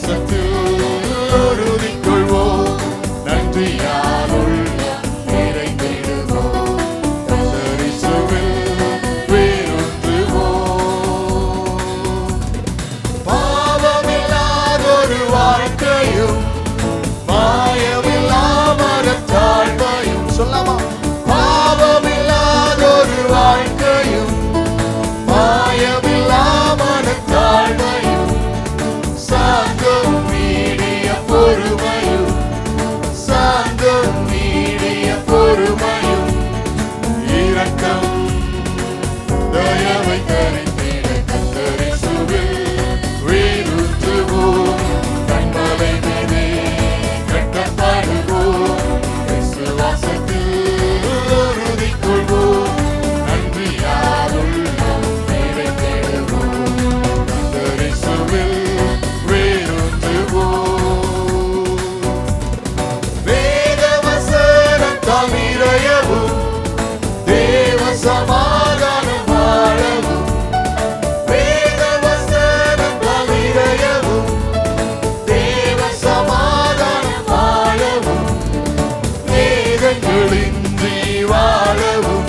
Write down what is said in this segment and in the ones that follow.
விசுவாசத்தில் உறுதி கொள்வோம். நன்றியால் உள்ளம் நிறைந்திடுவோம். கர்த்தர் இயேசுவில் வேரூன்றுவோம். பாவமில்லாதொரு வாழ்க்கையும் மாயமில்லாமற தாழ்மையும் சொல்லாமா? பாவமில்லாதொரு வாழ்க்கையும் மாயமில்லாமற தாழ்மையும் சாந்தம் நீடிய பொறுமையும் சாந்தம் நீடிய பொறுமையும் இரக்கம் தயவை தரித்திட கர்த்தர் இயேசுவில் வேரூன்றுவோம். கண்மலை மீதே கட்டப்படுவோம். விசுவாசத்தில் உறுதி கொள்வோம். நன்றியால் உள்ளம் நிறைந்திடுவோம். கர்த்தர் இயேசுவில் வேரூன்றுவோம். வேத வசனத்தால் நிறையவும் தேவ சமாதானம் வாழவும். வேத வசனத்தால் நிறையவும் தேவ சமாதானம் வாழவும். வேதங்களின்றி வாழவும்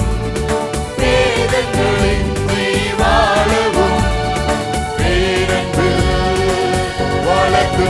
வேதங்களின்றி வாழவும். பேரன்பில் வளர்த்து